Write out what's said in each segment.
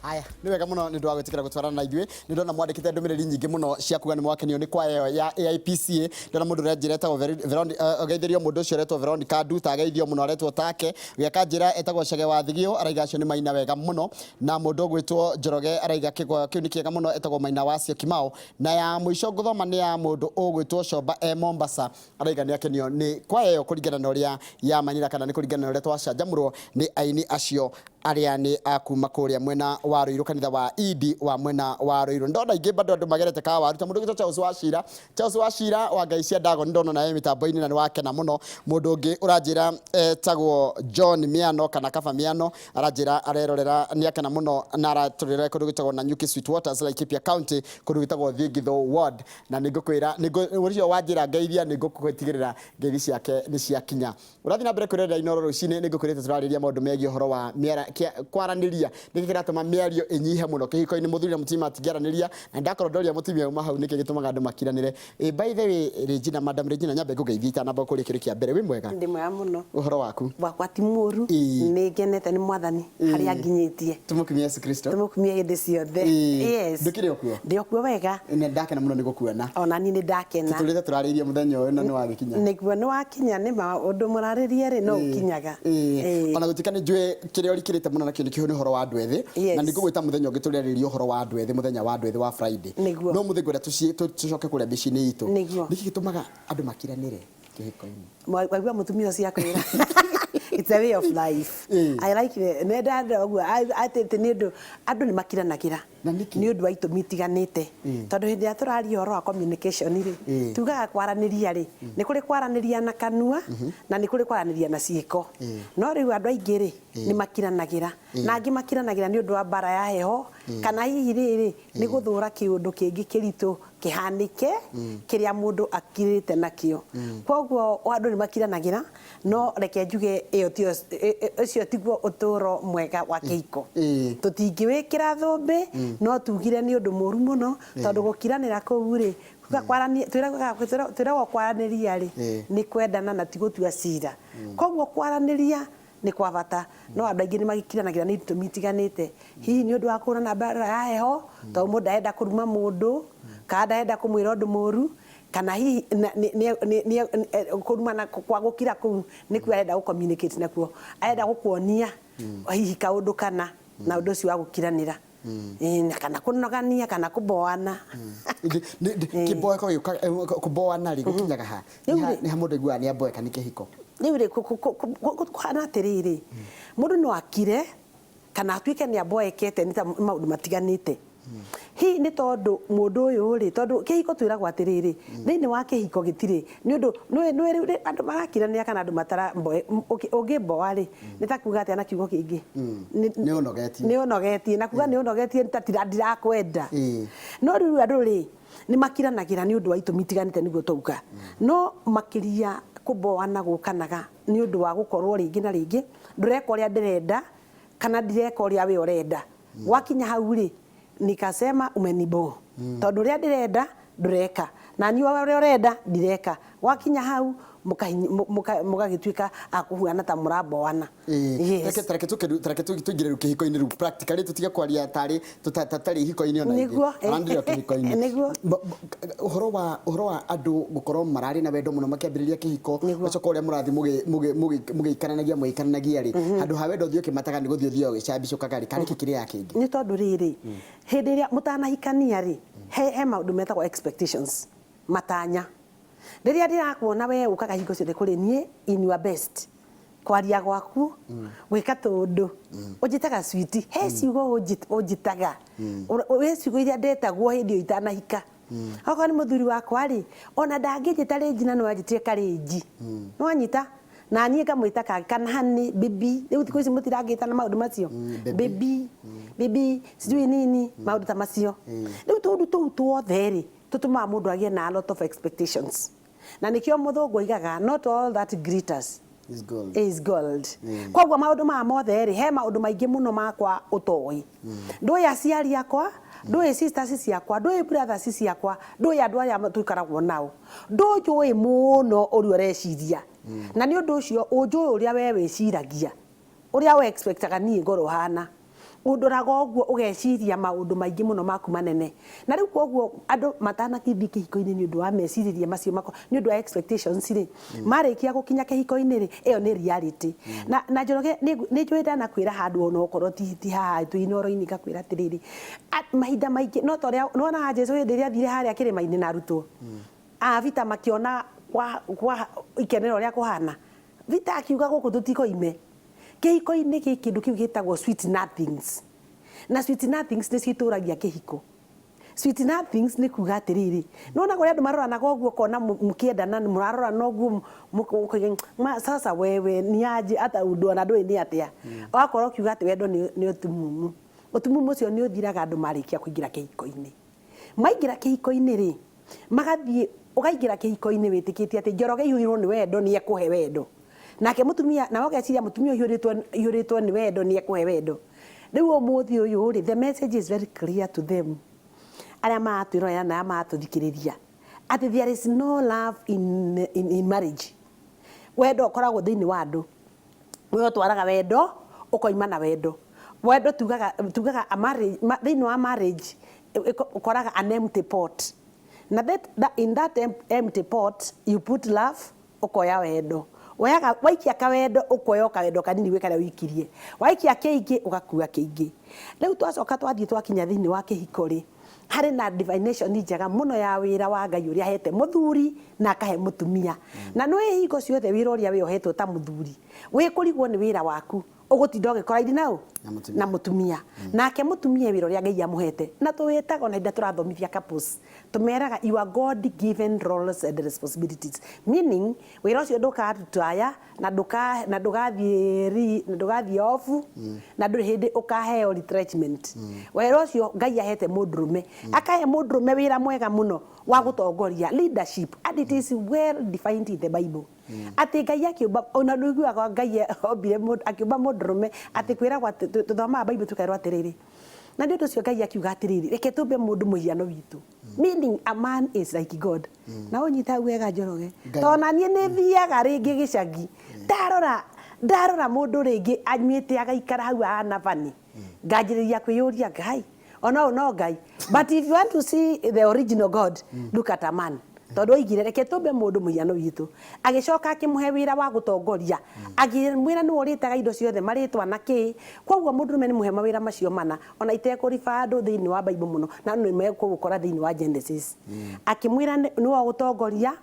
Aya ni wega muno ni ndwa gwitikira gutwarana na ithue ni ndona mwandikite ndumiriri nyingi muno cia kuga ni mwakenio ni kwa yo ya AIPCA ndona mundu rejireta ogeithirio mundu ucio retwo Veronica Nduta ageithio muno retwo take geka njira etagwo Chege wa Thigio araiga acio ni maina wega muno na mundu gwitwo Njoroge araiga kigwa kiu ni kiega muno etagwo Maina Wacio Kimao na ya muico guthoma ni ya mundu ugwitwo Shomba Mombasa araiga ni akenio ni kwa yo kuringana na uria ya manira kana ni kuringana na uria twacanjamurwo ni aini acio aria ni akuma kuria mwena wa Ruiru kanitha wa Idi wa mwena wa Ruiru ndona ingi bado andu magerete ka waru ta mundu gito Charles Wachira wa ngai cia ndago ndona nae mitambo-ini na ni wake na muno mundu ungi uranjira tagwo John Miano kana Kaba Miano aranjira arerorera ni akena muno na araturira kundu gitagwo na Nyuki Sweet Waters Laikipia County kundu gitagwo Thigitho Ward na ningukwira urio wanjira ngeithia ningukwetigirira ngeithi ciake ni cia kinya urathi na mbere kurera Inooro Ruciini ningukwirite turariria maundu megie horo wa miara kwaraniria nikiratuma miario inyihe muno kihiko-ini muthuri mutima atigiaraniria na ndakorwo ndoria mutimia uma hau niki gitumaga andu makiranire by the way Regina Madam Regina nyambe ngugeithia ta namba kuri kiru kia mbere wi mwega ndi mwega muno uhoro waku wakwa ti muru ni ngenete ni mwathani hari anginyitie tumukumia Yesu Kristo tumukumia hindi ciothe yes ndukire okuo ndi okuo wega ne ndakena muno nigukuona ona ni ndakena tutulite turariria muthenya uyu na ni wagikinya niguo ni wakinya ni ma undu murariria ri no ukinyaga ona gutikane njwe kiria urikirite muno na kindu kihu ni horo wa andu ethi na ningugwita muthenya ungi turariria horo wa andu ethi muthenya wa andu ethi wa Friday no muthingo ria tucoke kuria bicini itu niki gitumaga andu makiranire kihiko-ini wagua mutumia cia kwira it's a way of life I like it ne dada ogwo atete ni andu ni makiranagira ni undu wa itumi tiganite tondu hindi ya turari horo wa communication ri tugaga kwaraniria ri ni kuri kwaraniria na kanua na ni kuri kwaraniria na ciiko no riu andu aingi ri ni makiranagira na angi makiranagira ni undu wa bara ya heho kana hihi riri ni guthura kiundu kingi kiritu kihanike kiria mundu akirite nakio kwoguo andu ni makiranagira no reke njuge iyo tio ucio tiguo uturo mwega wa kihiko tutingiwikira thumbi no tugire ni undu muru muno tondu gukiranira kuu ri twiragwo kwaraniria ri ni kwendana na tigutua cira kwoguo kwaraniria ni kwa bata no andu aingi ni magikiranagira ni itumi tiganite hihi ni undu wa kurana bara ya heho tondu mundu arenda kuruma mundu kada arenda kumwira undu muru kana hihi ni kurumana kwa gukira ku ni ku arenda communicate nakuo arenda gukuonia hihi kaundu kana na undu ucio wa gukiranira kana kunogania kana kuboana kiboeko kuboana ri gukinyaga ha ni ha mundu igua ni aboeka ni kihiko niure kuhana atiriri mundu no akire kana atuike ni aboekete ni ta maundu matiganite hi ni tondu mundu uyu ri tondu kihiko twiragwo atiriri thiini wa kihiko gitiri ni undu no andu marakirania kana andu matara ungi mboa ri ni ta kuga atia na kiugo kingi ni unogetie na kuga ni unogetie tatira kwenda no riu andu ri ni makiranagira ni undu wa itumi tiganite niguo tuga no makiria kuboana gukanaga ni undu wa gukorwo ringi na ringi ndureka uria ndirenda kana ndireka uria we urenda wakinya hau ri nikasema umenibo tondu ria ndirenda ndureka na ni uria urenda ndireka wakinya hau mugagituika akuhuana ta muraboana tareke tugire ru kihiko-ini ru practically tutiga kwaria tari tutatari hiko-ini ona ingi andire kihiko-ini uhoro wa andu gukorwo marari na wendo muno makiambiriria kihiko macoka uria murathi mugiikaranagia ri andu ha wendo thio kimataga ni guthio gicambicukaga ri kari kikiria ya kingi ni tondu riri hindi iria mutanahikania ri he maundu metagwo expectations matanya riria ndirakuona we ukaga hingo ciothe kuri nie in your best kwaria gwaku gwika tundu ujitaga sweet he ciugo ujitaga we ciugo iria ndetagwo hindi itanahika okorwo ni muthuri wakwa ri ona ndangijita Regina no anjitie Karenji no anyita na nie ngamwita kana hani bibi riu thikũ ici mutirangita na maundu macio bibi sijui nini maundu ta macio riu tundu tuu tuothe ri tutuma mundu agie na a lot of expectations na nikio muthungu igaga not all that glitters is gold kwoguo maundu ma mothe ri he maundu maingi muno makwa utoi ndui aciari akwa ndui sisters ciakwa ndui brothers ciakwa ndui andu aya tuikaragwo nao ndui muno uri ureciria na ni undu ucio unjui uria we wiciragia uria we expectaga nie ngoro hana undoraga uguo ugeciria maundu maingi muno maku manene na riu koguo andu matana kithi kihiko-ini ni undu wa meciririe macio mako ni undu wa expectations ri marikia gukinya kihiko-ini ri iyo ni reality na Njoroge ni njwenda na kwira handu ona okorwo ti haha tu Inooro-ini ngakwira atiriri mahinda maingi no toria nona Jesu ndiria thire haria kirima-ini na arutwo vita makiona kwa ikenero ria kuhana vita akiuga guku tutikoime kihiko-ini ki kindu kiu gitagwo sweet nothings na sweet nothings ni cituragia kihiko sweet nothings ni kuga atiriri nona gore andu marorana goguo kona mukiendana murarora noguo sasa wewe ni aje hata undu ona ndui ni atia wakorwo kiuga ati wendo ni utumumu ucio ni uthiraga andu marikia kuingira kihiko-ini maingira kihiko-ini ri magathie ugaingira kihiko-ini witikitie ati Njoroge ihuriro ni wendo ni ekuhe wendo nake mutumia na wageciria mutumia ihuritwo ni wendo ni ekuhe wendo riu umuthi uyu ri the message is very clear to them aria matwirora na matuthikiriria ati there is no love in marriage wendo ukoragwo thiini wa andu we utwaraga wendo ukoima na wendo tugaga a marriage thiini wa marriage ukoraga an empty pot na in that empty pot you put love ukoya wendo waikia kawendo ukoya kawendo kanini gwikara wikirie waikia kiingi ugakua kiingi riu twacoka twathie twakinya thiini wa kihiko ri hari na divination njega muno ya wira wa Ngai uria hete muthuri na akahe mutumia na no hingo ciothe wira uria we ohetwo ta muthuri we kurigwo ni wira waku ugutinda ugikora nau na mutumia nake mutumia wira uria Ngai amuhete na tuwitaga na inda turathomithia couples tumeraga you are God given roles and responsibilities meaning wira ucio ndukatutaya na ndugathie off na nduri hindi ukaheo retrenchment wira ucio Ngai ahete mundurume akahe mundurume wira mwega muno wa gutongoria leadership and it is well defined in the Bible ati Ngai akiumba ona nduiguaga Ngai ombire akiumba mundurume ati kwiragwa tuthoma Bible tukairwo atiriri na ndio tucio Ngai akiuga atiriri reke tumbe mundu muhiano witu meaning a man is like God na unyita wega Njoroge tona nie ni thiaga ringi gicagi ndarora mundu ringi anyuite agaikara hau ana bani ngajiriria kwiyuria Ngai ono no Ngai but if you want to see the original God look at a man tondu oigire reke tumbe mundu muhiano witu agicoka akimuhe wira wa gutongoria agimwira ni uritaga indo ciothe maritwa na ki koguo mundurume ni muhe mawira macio mana ona itekuriba andu thiini wa Bible muno na no megukora thiini wa Genesis akimwira ni wa gutongoria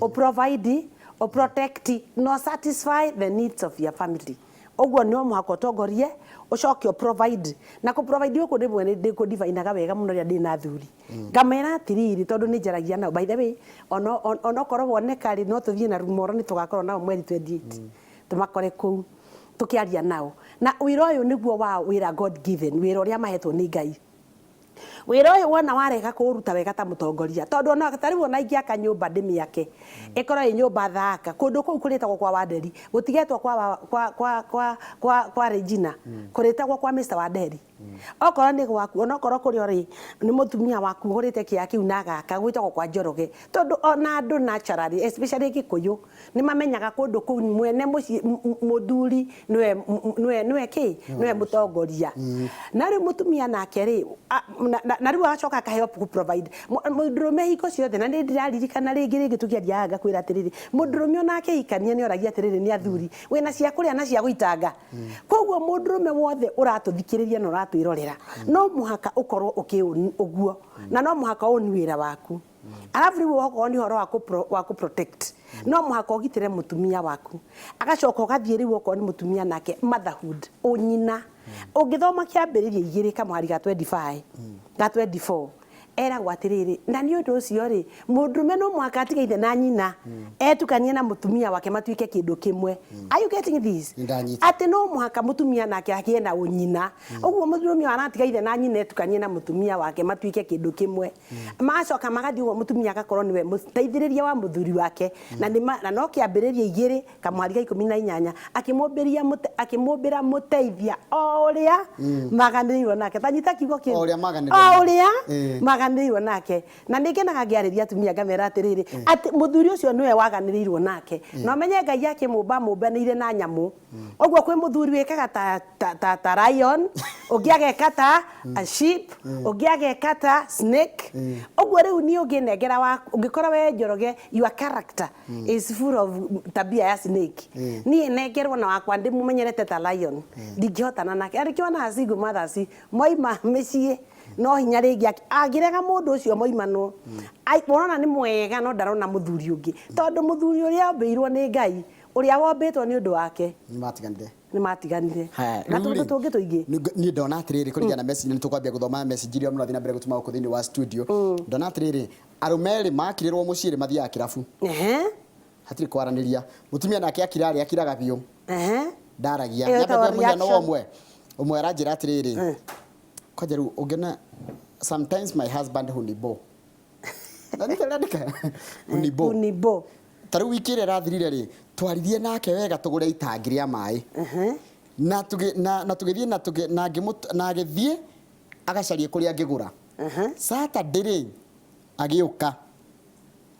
o provide o protect no satisfy the needs of your family oguo ni omuhaka utongorie ucoke provide na ku provide uko ndi mwene ndi ku divinaga wega muno ria ndi na thuri ngamera atiriri tondu ni njaragia nao by the way ono korwo woneka ri no tuthie na rumoro ni tugakorwo nao mweri 28 tumakore ku tukiaria nao na wira uyu niguo wa wira God given wira uria mahetwo ni Ngai wira uyu wona warega kuruta wega ta mutongoria tondu ona atari wona ingi aka nyumba ndimi yake ikoro i nyumba thaka kundu kuu kuritagwo kwa Wanderi gutigetwo kwa Regina kuritagwo kwa Mr Wanderi okorwo ni gwaku ona okorwo kuri ori ni mutumia waku hurite kia kiu na gaka gwitagwo kwa Njoroge tondu ona andu naturally especially Gikuyu ni mamenyaga kundu kuu mwene muthuri niwe mutongoria na ri mutumia nake ri na riu agacoka akaheo ku provide mundurume hiko ciothe na ndiraririkana ringi tukiariaga kwira atiriri mundurume onake ikania ni oragia atiriri ni athuri wina cia kuria na cia guitanga koguo mundurume wothe uratuthikiriria na uratwirorera no muhaka ukorwo uguo na no muhaka oni wira waku alafu riu okorwo ni horo wa ku protect no muhaka ugitire mutumia waku agacoka ugathie riu okorwo ni mutumia nake motherhood unyina ungithoma kiambiriria igiri kamwari ga 25 ga 24 era gwatiriri na ni undu ucio ri mundurume no mwaka atigaithe na nyina etukanie na mutumia wake matuike kindu kimwe are you getting this ati no mwaka mutumia nake akie na unyina uguo mundurume aratigaithe na nyina etukanie na mutumia wake matuike kindu kimwe macoka magathi uguo mutumia agakorwo niwe muteithiriria wa muthuri wake na no kiambiriria igiri kamwari ga 18 akimumbira muteithia oria maganirirwo nake tanyita kiugo kingi oria maganirirwo nake na ningenaga ngiariria atumia ngamera atiriri ati muthuri ucio niwe waganirirwo nake no menye Ngai yake mumbanire na nyamu uguo kwi muthuri wikaga ta lion Ũngĩagekata a sheep, ũngĩagekata snake. Ũguo rĩu ni ũngĩnengera waku, ũngĩkorwo we Njoroge your character is full of tabia ya snake. Niĩ nengerwo na wakwa ndĩmũmenyerete ta lion. Ndingĩhotana nake. Arĩkĩona single mothers moima mĩciĩ no hinya rĩngĩ angĩrega mũndũ ũcio moimanwo. Ũrona nĩ mwega no ndarona mũthuri ũngĩ. Tondũ mũthuri ũrĩa ombĩirwo nĩ Ngai, ũrĩa wombĩtwo nĩ ũndũ wake. Nĩ matiganire. Na tũndũ tũngĩ tũingĩ. Niĩ ndona atĩrĩrĩ kũringana na message nĩ tũkwambia gũthoma message iria mũno thina mbere gũtuma gũkũ thĩinĩ wa studio. Ndona atĩrĩrĩ arũme erĩ makirĩrwo mũciĩ rĩ mathiaga kĩrabu. Hatirĩ kwaranĩria. Mũtumia nake akira akiraga biũ. Ndaragia. Nyambe mũhiano wa ũmwe aranjĩra atĩrĩrĩ. Kwaja rĩu ũngĩona sometimes my husband hunibo. Na nĩtandĩka hunibo. Tarĩu wiki ĩrĩa ĩrathirire rĩ twaririe nake wega tũgũre itangi rĩa maĩ. Na tũgĩthiĩ na agĩthiĩ agacaria kũrĩa angĩgũra. Saturday rĩ agĩũka.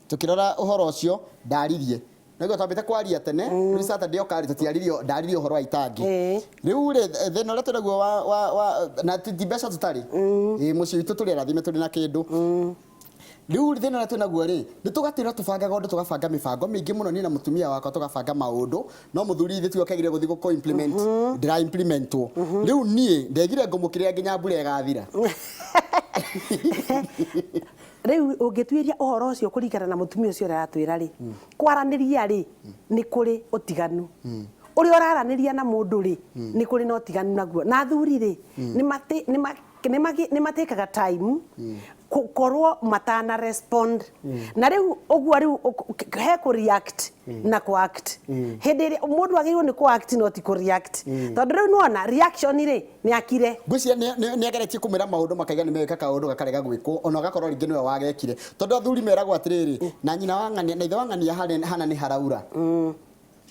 Tukirora ũhoro ũcio ndaririe. Nĩguo twambĩte kwaria tene, rĩ Saturday okari tũtiaririo ndaririe ũhoro wa itangi. Rĩu rĩ thĩna ũrĩa tũnaguo wa na mbeca tũtarĩ. Mũciĩ witũ tũrĩ arathime tũrĩ na kĩndũ. Rĩu thĩna ũrĩa twĩnaguo rĩ nĩ tũgatĩra tũbangaga ũndũ tũgabanga mĩbango mĩingĩ mũno niĩ na mũtumia wakwa tũgabanga maũndũ no mũthuri ithe tiwe kagire gũthiĩ gũko implement ndĩra implementwo. Rĩu niĩ ndegire ngũmũkĩrĩa nginya mbura ĩgathira. Rĩu ũngĩtuĩria ũhoro ũcio kũringana na mũtumia ũcio aratwĩra rĩ kwaranĩria rĩ nĩ kũrĩ ũtiganu. Ũrĩa ũraranĩria na mũndũ rĩ nĩ kũrĩ na ũtiganu naguo. Na athuri rĩ nĩ matĩkaga time korwo matana respond. Na rĩu ũguo rĩu he kũ react na kũ act. Hĩndĩ ĩrĩa mũndũ agĩrĩirwo nĩ kũ act no ti kũ react. Tondũ rĩu nĩwona reaction rĩ nĩ akire. Ngwĩciria nĩ ageretie kũmĩra maũndũ makaiga nĩ meka kaũndũ gakarega gwĩkwo ona gakorwo rĩngĩ nĩwe wagekire. Tondũ athuri meragwo atĩrĩrĩ na nyina wa ng'ania na ithe wa ng'ania hana nĩ haraura.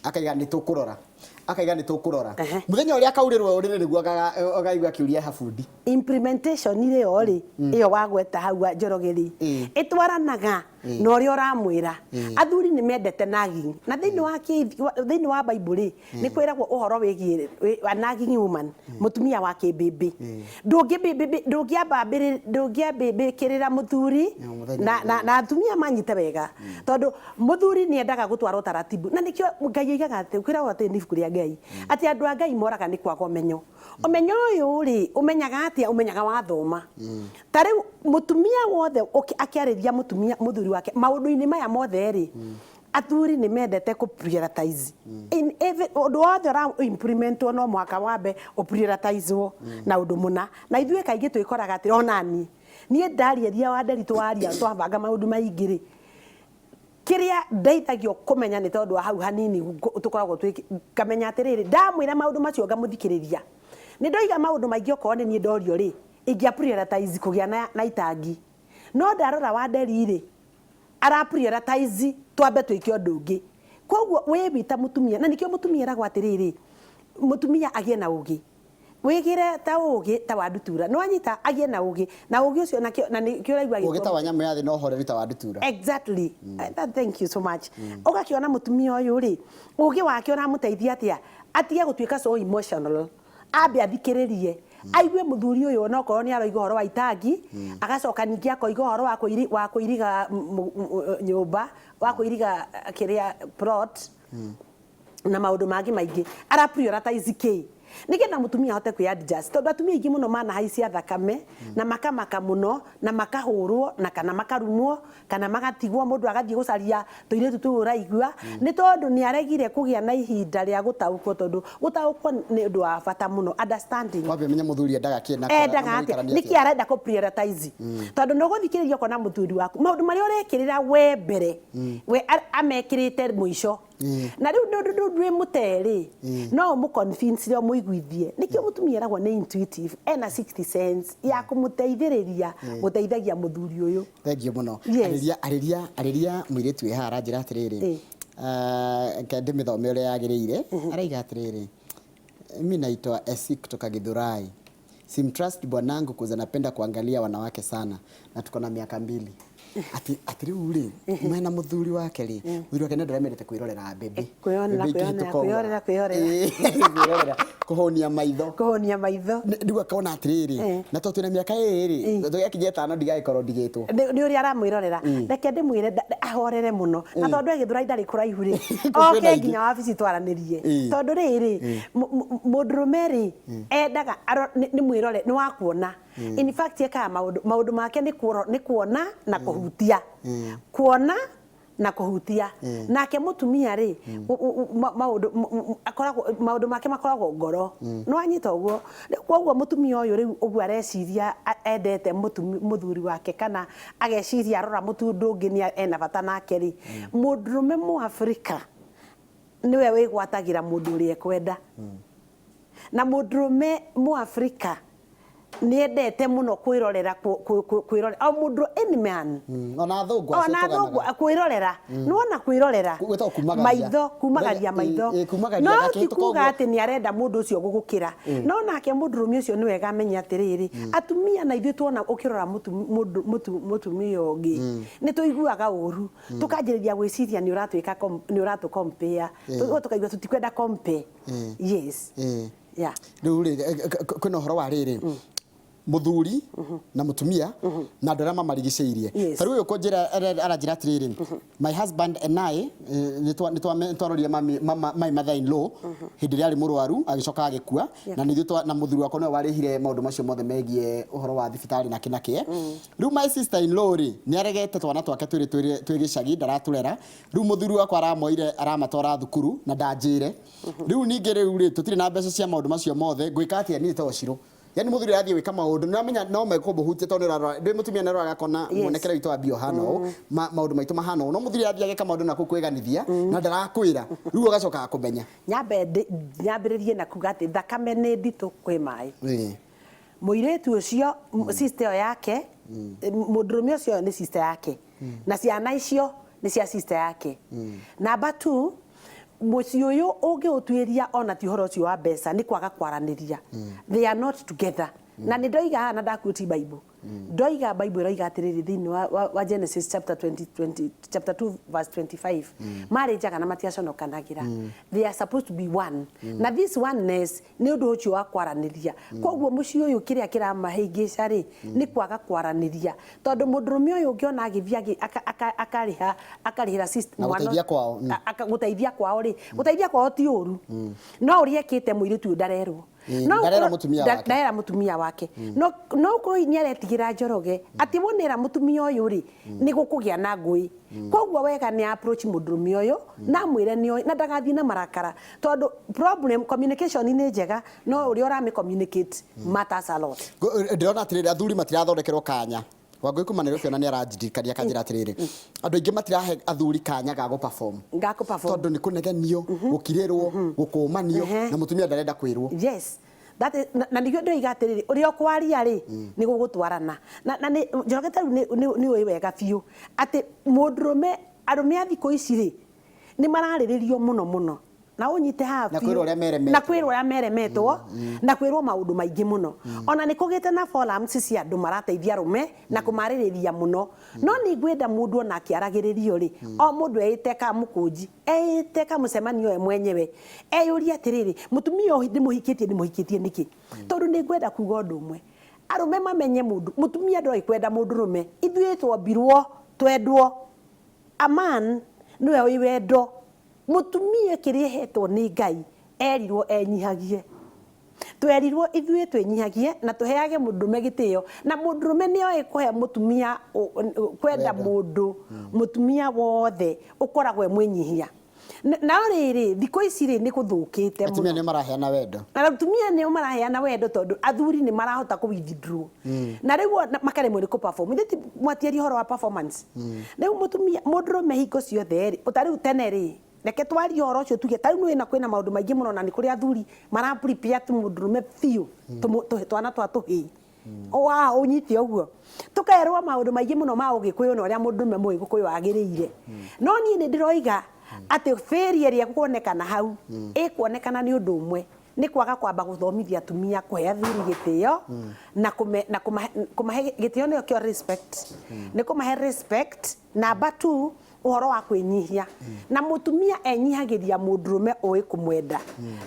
Akaiga nĩ tũkũrora. Akaiga nĩ tũkũrora. Mũthenya ũrĩa akaurĩrwo ũrĩrĩ nĩguo agaigua kĩũria habundi. Implementation ile yo rĩ iyo wagweta hau Njoroge rĩ itwaranaga na ũrĩa ũramwĩra. Athuri nĩ mendete nagging na thĩinĩ wa Bible nĩ kwĩragwo ũhoro wĩgiĩ nagging woman mũtumia wa kĩmbĩmbĩ. Ndũngĩambĩkĩrĩra mũthuri na atumia manyite wega tondũ mũthuri nĩ endaga gũtwarwo taratibu na nĩkĩo Ngai oigaga atĩ kwĩragwo atĩ nĩ ibuku rĩa Ngai atĩ andũ a Ngai moraga nĩ kwaga ũmenyo. Ũmenyo ũyũ rĩ ũmenyaga atĩa ũmenyaga wathoma. Ta rĩu mũtumia wothe akĩarĩria mũthuri wake maũndũ-inĩ maya mothe rĩ athuri nĩ mendete kũ prioritize. Ũndũ wothe ũra implementwo no mwaka wambe ũprioritizewo na ũndũ mũna. Na ithuĩ kaingĩ twĩkoraga atĩ onani niĩ ndarĩria wa nderi twaria twabanga maũndũ maingĩ rĩ kĩrĩa ndeithagio kũmenya nĩ tondũ hau hanini tũkoragwo kamenya atĩrĩrĩ ndamwĩra maũndũ macio ngamuthikĩrĩria. Nĩ ndoiga maũndũ maingĩ okorwo nĩ niĩ ndorio rĩ ingĩa prioritize kũgĩa na itangi. No ndarora wa nderi rĩ ara prioritize twambe twĩke ũndũ ũngĩ. Koguo wĩ wita mũtumia na nĩkĩo mũtumia eragwo atĩrĩrĩ mũtumia agĩe na ũgĩ. Wĩgĩre ta ũgĩ ta wa ndutura. No anyita agĩe na ũgĩ na ũgĩ ũcio na nĩkĩo ũraigua ũgĩ ta wa nyamũ ya thĩ no horeri ta wa ndutura. Exactly. Thank you so much. Ũgakĩona mũtumia ũyũ rĩ ũgĩ wake ũramũteithia atĩa atige gũtuĩka so emotional. Ambe athikĩrĩrie. Aigue mũthuri ũyũ ona okorwo nĩ aroiga ũhoro wa itangi agacoka ningĩ akoiga ũhoro wa kũiriga nyũmba wa kũiriga kĩrĩa plot na maũndũ mangĩ maingĩ ara prioritize kĩ nĩgetha mũtumia ahote kwĩadjust tondũ atumia aingĩ mũno manahaicia thakame na makamaka mũno na makahũrwo na kana makarumwo kana magatigwo mũndũ agathiĩ gũcaria tũirĩtu tũu ũraigua nĩ tondũ nĩ aregire kũgĩa na ihinda rĩa gũtaũkwo tondũ gũtaũkwo nĩ ũndũ wa bata mũno understanding. Wambe menya mũthuri endaga kĩna nĩkĩ arenda kũ prioritize tondũ no gũthikĩrĩria kona mũthuri waku maũndũ marĩa ũrekĩrĩra we mbere we amekĩrĩte mũico. Na rĩu ndwĩ mũterĩ no mũconvince rĩo mũiguithie nĩkĩo mũtumia eragwo nĩ intuitive ena 60 cents ya kũmũteithĩrĩria gũteithagia mũthuri ũyũ. Thengiũ mũno. Arĩria mũirĩtu eha aranjĩra atĩrĩrĩ ndĩmĩthome ũrĩa yagĩrĩire araiga atĩrĩrĩ mimi naitwa Esik kutoka Githurai. Simtrust bwanangu kuza napenda kuangalia wanawake sana na tuko na miaka 2. ati riu ri mena muthuri wake ri muthuri wake nderemerete kwirorera bebe kwirorera kuhonia maitho riu akona atiriri na to twina miaka iri tugiakinya 5 ndigaikorwo ndigitwo ni uri aramwirorera reke ndimwire ahorere muno na tondu egithura ndari kuraihu ri oke nginya wabici twaranirie tondu riri mundurume ri endaga ni mwirore ni wakuona in fact eka maundu make ni kuona na kuhutia kuona na kuhutia nake mutumia ri maundu make makoragwo ngoro no anyita uguo koguo mutumia uyu riu uguo areciria endete muthuri wake kana ageciria arora mutundu ungi ni ena bata nake ri mundurume mu Afrika niwe wigwatagira mundu uri ekwenda na mundurume mu Afrika ni endete muno kwirorera kwirorera mundu any man ona thungu kwirorera nona kwirorera maitho kumagaria maitho no tikuga ati ni arenda mundu ucio gugukira no nake mundurume ucio ni wega amenya atiriri atumia na ithuĩ tuona ukirora mutumia ungi ni tuiguaga uru tukanjiriria gwiciria ni uratu compare tukaigua tutikwenda compare yes yeah riu ri kwina horo wa riri muthuri na mutumia na andũ arĩa mamarigicĩirie ta rĩu ũyũ kũnjĩra aranjĩra atĩrĩrĩ my husband and I nĩtwarorire my mother-in-law hĩndĩ ĩrĩa arĩ mũrwaru agĩcoka agĩkua na nĩithuĩ na muthuri wakwa nĩwe warĩhire maũndũ macio mothe megiĩ ũhoro wa thibitarĩ na kĩnake rĩu my sister in law rĩ nĩaregete twana twake twĩ gĩcagi ndaratũrera rĩu muthuri wakwa aramoire aramatwara thukuru na ndanjĩre rĩu ningĩ rĩu rĩ tũtirĩ na mbeca cia maũndũ macio mothe ngwĩka atĩa niĩ tocirũ yani muthuri athie wika maundu na menya no meko buhutie tondu rara ndi mutumia na rara gakona monekera witwa abio hano maundu maitu mahano no muthuri athie ageka maundu na kukweganithia na ndarakwira riu ugacoka akumenya nyambiririe na kuga ati thakame ni nditu kwi mai muiretu ucio sister yake mundurume ucio ni sister yake na ciana icio ni cia sister yake number 2 muci uyu ungiutwiria ona ti horo cio wa mbeca ni kwaga kwaraniria they are not together na ni ndoiga na ndakuti Bible ndoiga Bible roiga atiriri thini wa Genesis chapter 2 verse 25 marriage kana matiaconokanagira they are supposed to be one na this oneness ni undu ucio wa kwaraniria koguo muci uyu kiria kiramahingica ri ni kwaga kwaraniria tondu mundurume uyu ungiona agithia akarihira system guteithia kwao ri guteithia kwao ti uru no uri ekite muiritu ndarerwo ndarera mutumia wake no ko nyaretigira njoroge ati wonera mutumia uyu ri ni gukugia na ngui koguo wega ni approach mundurume uyu na mwire ni na ndagathi na marakara tondu problem communication ni njega no uri ora me communicate matters a lot ndirona atiriri athuri matirathondekerwo kanya wangui kumanira ucio na ni aranjirikaria kanjira atiriri andu aingi matirahe athuri kanya ga perform tondu ni kunegenio gukirirwo gukumanio na mutumia ndarenda kwirwo yes that is na ndigio ndoiga atiriri uri okwaria ri ni gugutwarana na ni njorogeta ni wega biu ati mundurume arume athiko ici ri ni marariririo muno na unyite hafi na kwirwo ria meremetwo na kwirwo maundu maingi muno ona ni kugite na forums cia andu marateithia rume na kumaririria muno no ni ngwenda mundu ona kiaragiririo ri o mundu eiteka mukunji eiteka mucemanio we mwenyewe eyuria atiriri mutumia uyu ndimuhikitie niki tondu ni ngwenda kuga undu umwe arume mamenye mundu mutumia ndoi kwenda mundu rume ithuĩ twombirwo twendwo a man niwe wi wendo mutumia kirihetwo ni Ngai erirwo enyihagie twerirwo ithuĩ twinyihagie na tuheage mundurume gitio na mundurume nio ikuhe mutumia kwenda mundu mutumia wothe ukoragwe mwinyihia na riri thiko ici ri ni kuthukite mutumia ni maraheana wendo na mutumia ni maraheana wendo tondu athuri ni marahota ku withdraw na riu makare mwiri ku perform ndi mwatieri horo wa performance riu mutumia mundurume hingo ciothe ri utari tene ri reke twari horo ucio tuge tariu ni na kwina maundu maingi muno na ni kuri athuri mara prepare tu mundurume fiu twana twatuhi wow unyite uguo tukaerwa maundu maingi muno ma ugikuyu na uria mundurume mui gukuyu agiriire no ni ndiroiga ati failure ria kuonekana hau ikuonekana ni undu umwe nĩ kwaga kwamba gũthomithia atumia kũhe athuri gĩtĩo na kũmahe gĩtĩo nĩyo kĩo respect nĩ kũmahe respect. Number 2 ũhoro wa kwĩnyihia na mũtumia enyihagĩria mũndũrũme ũĩ kũmwenda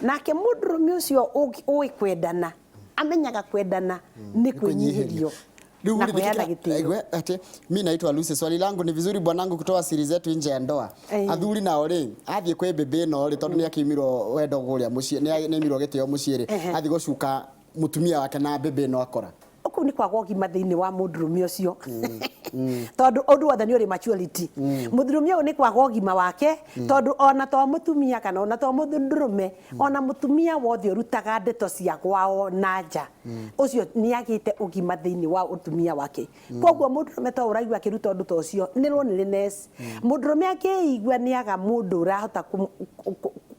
nake mũndũrũme ũcio ũĩ kwendana amenyaga kwendana nĩ kwĩnyihĩrio. Ati mimi naitwa Lucy, swali langu ni vizuri bwanangu kutoa siri zetu nje ya ndoa. Athuri nao ri athie kwe bebe no ri tondu ni akimirwo wendo guria mucie ni aimirwo gitio mucie ri athie gucuka mutumia wake na bebe no akora oku ni kwa gogima thiini wa mũndũrũme ũcio tondu ũndũ wothe nĩ ũrĩ maturity. Mũndũrũme ũyũ nĩ kwa gogima wake tondu ona to mũtumia kana ona to mũndũrũme ona mũtumia wothe ũrutaga ndeto cia gwao na nja ũcio nĩ agĩte ũgima thiini wa ũtumia wake. Koguo mũndũrũme to ũraigua akĩruta ũndũ ta ũcio nĩ loneliness. Mũndũrũme akĩigua nĩ aga mũndũ ũrahota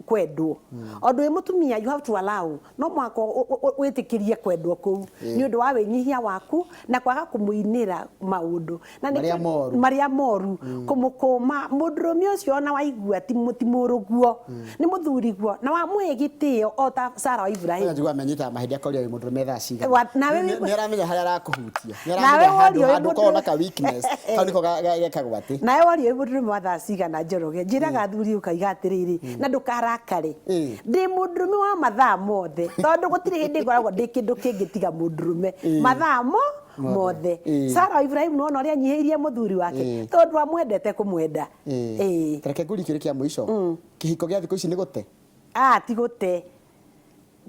kwendwo ondu wi mutumia you have to allow no mwako witikirie kwendwo kuu ni undu wa winyihia waku na kwaga kumuinira maundu na maria moru kumukuma mũndũrũme ũcio ona waigua ti mũrũguo ni muthuriguo na wa muhe gitio o ta Sara wa Ibrahim njigua amenyita mahidi akoria wi mũndũrũme thaa ciga ni aramenya haria arakuhutia ni aramenya handu ko na ka weakness kaniko gekagwati nawe wario wi mũndũrũme wa thaa ciga na Njoroge njiraga athuri ukaiga atiriri na ndukara kare ndi mũndũrũme wa mathaa mothe tondu gutiri hindi ngoragwo ndi kindu kingitiga mũndũrũme mathaa mothe. Sara wa Ibrahim no no ria nyihirie muthuri wake tondu amwendete kumwenda. Tareke ngurikire kia mwisho kihiko gya thikũ ici ni gute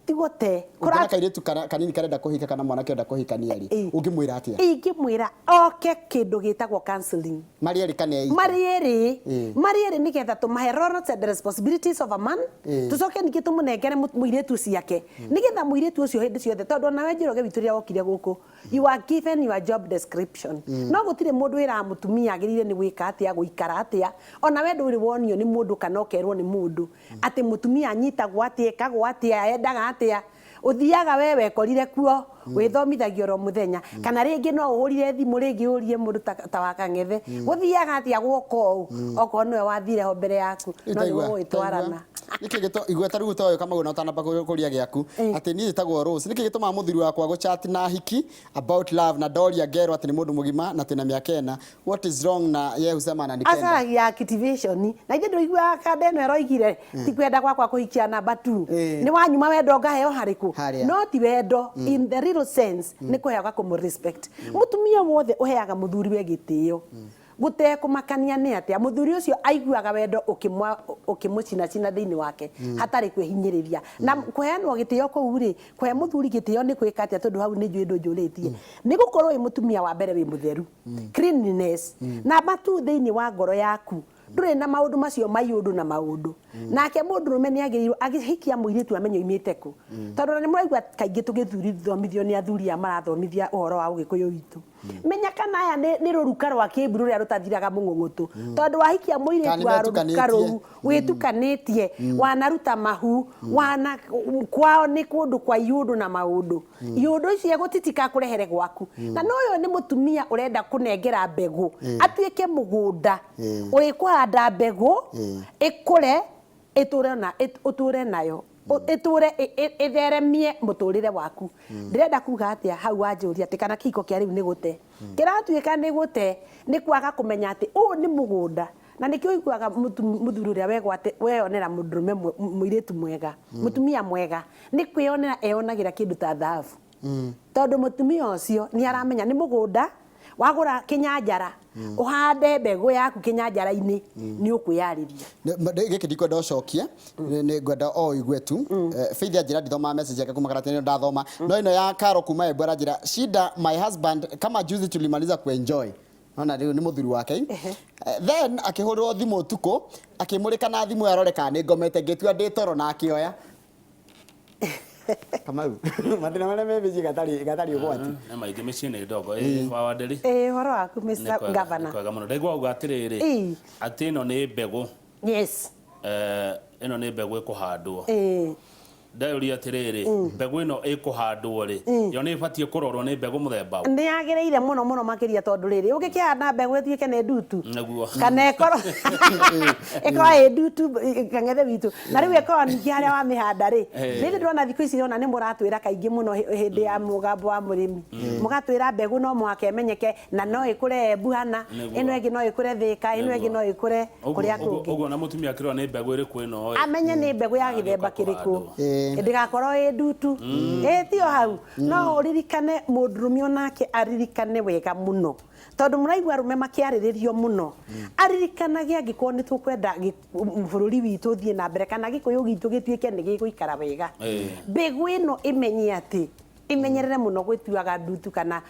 tigote kura kairitu kanini karenda kuhika kana mwana kenda kuhikania ri ungimwira atia ingimwira oke kindu gitagwo counseling marieri kanei marieri nigetha tumahe roles and responsibilities of a man tucoke ningi tumunengere muiretu ciake nigetha muiretu ucio hindi ciothe tondu nawe Njoroge witu ria wokire guku you are given your job description no gutire mundu wira mutumia agirire ni gwika atia guikara atia ona we nduri wonio ni mundu kana okerwo ni mundu ati mutumia anyitagwo atia ekagwo atia endaga atia uthiaga wewe korire kuo withomithagio ro muthenya kana ringi no uhurire thimu ringi urie mundu ta wakang'ethe guthiaga atia guoko oko niwe wathire ho mbere yaku no ni gwitwarana niki gito igweta riu toyo kama una utanamba kuria giaku ati ni tagwo Rose niki gituma muthuri wakwa go chat na hiki about love na Doria Gero ati ni mundu mugima na tena miaka ena what is wrong na ye usema ananipenda asa ya activation na inde ndoigwa kande eno eroigire ti kwenda gwakwa kuhikia namba 2 ni wanyuma wendo ngaheo hariku no ti wendo in the real sense ni kuheaga kumu respect mutumia wothe uheaga muthuri we gitio gute kumakania ni atia muthuri ucio aiguaga wendo ukimucina cina thiini wake hatari kwehinyiriria na kuheanwo gitio kuu ri kwe muthuri gitio ni kwika atia tondu hau ni njui ndunjuritie ni gukorwo wi mutumia wa mbere wi mutheru cleanliness na batu thiini wa ngoro yaku ndure na maundu macio maiundu na maundu nake mũndũrũme ni agirirwo agihikia mũiretu amenyo imite ku tondu ni muraigua kaingi tugithomithio ni athuri marathomithia uhoro wa Ũgĩkũyũ witu menya kana aya ni ruruka rwa kĩmbu ruria rutathiraga mũng'ũng'ũtũ tondu wahikia mũiretu wa ruruka rũu witukanĩtie wanaruta mahu wana kwao ni kundu kwa iundu na maundu iundu icio gutitika kurehere gwaku na noyo ni mutumia urenda kunengera mbegu atuike mugunda uri kuhanda mbegu ikure uture nayo iture itheremie muturire waku ndirenda kuga atia hau wanjuria ati kana kiko kia riu ni gute kiratuika ni gute ni kwaga kumenya ati ni mugunda na nikio iguaga muthuri uria wegwate weyonera mũndũrũme mũiretu mwega mutumia mwega ni kwionera eonagira kindu ta thahabu tondu mutumia ucio ni aramenya ni mugunda wagura kinyanjara uhande mbegu yaku kinyanjara-ini ni ukwiyariria giki ndikwenda ucokia ni ngwenda o igwetu Faith njira ndithoma message yake kuma karatini ndathoma no ino ya Karo kuma Ebora njira shida my husband kama juzi tulimaliza kuenjoy ona riu ni muthuri wake then akihurwo thimu utuko akimurika na thimu yaroreka ni ngomete ngitua ndi toro na akioya Kamau mathina maria mebici gatari ugwati na maingĩ mĩciĩ ndogo wa Wanderi horo waku Mr. Governor kwega mũno ndaigua uga atiriri ati ĩno nĩ mbegũ yes ĩno nĩ mbegũ ĩkũhandwo ndayũria atiriri mbegũ ĩno ĩkũhandwo rĩ yo nĩ ĩbatie kũrorwo nĩ mbegũ mũthemba nĩ yagĩrĩire mũno mũno makĩria tondũ rĩrĩ ũngĩkĩhanda mbegũ ĩtuĩke nĩ ndutu naguo kana ĩkorwo ĩ ndutu kang'ethe witũ na rĩu ĩkorwo ningĩ harĩa wamĩhanda rĩ rĩrĩ ndĩrona thikũ ici ona nĩ mũratwĩra kaingĩ mũno hĩndĩ ya mũgambo wa mũrĩmi mũgatwĩra mbegũ no mũhaka ĩmenyeke na no ĩkũre buhana ĩno ĩngĩ no ĩkũre Thĩka ĩno ĩngĩ no ĩkũre kũrĩa kũngĩ ũguo na mũtumia akĩrora nĩ mbegũ ĩrĩkũ ĩno amenye nĩ mbegũ ya gĩthemba kĩrĩkũ ndĩgakorwo ĩ ndutu tio hau no ũririkane mũndũrũme onake aririkane wega mũno tondũ mũraigua arũme makĩarĩrĩrio mũno aririkanage angĩkorwo nĩ tũkwenda bũrũri witũ thiĩ na mbere kana gĩkũyũ gitũ gĩtuĩke nĩ gĩgũikara wega mbegũ ĩno ĩmenye atĩ imenyerere muno gwituaga ndutu kana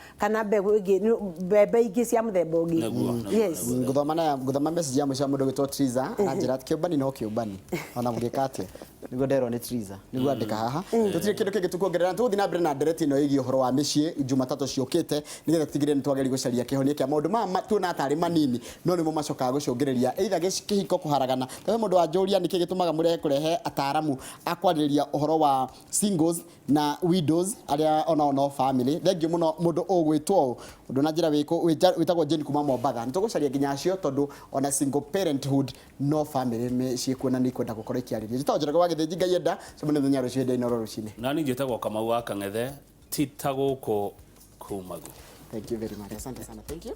mbegũ ingĩ mbembe ingĩ cia mũthemba ũngĩ yes nguthoma message ya mũico mũndũ gwĩtwo Triza anjĩra kĩũmbani no kĩũmbani ona mũgĩka atĩa niguo nderwo nĩ Triza niguo andĩka haha tũtirĩ kĩndũ kĩngĩ tũkuongerera tũgũthiĩ na mbere na ndereti ĩno ĩgiĩ ũhoro wa mĩciĩ Jumatatũ ciũkĩte nĩgetha tũtigĩrĩre nĩ twageri gũcaria kĩhonia kĩa maũndũ maya tuona atarĩ manini no nĩmo macokaga gũcũngĩrĩria either kĩhiko kũharagana tondũ mũndũ wa njũria nĩkĩ gĩtũmaga mũrehe ataaramu akwarĩrĩria ũhoro wa singles na widows arĩa ona family thengio muno mundu ugwitwo undu na njira witagwo Jane kuma Mombatha nitugucaria nginya acio tondu ona single parenthood no family ciekuona ni kwenda gukorwo ikiarĩria tũtonjera kwa gĩthĩnji Ngai enda cemene thenya rũciũ hĩndĩ Inooro Ruciini na niĩ njĩtagwo Kamau wa Kang'ethe ti ta gũkũ kumagu. Thank you very much. Asante sana. Thank you.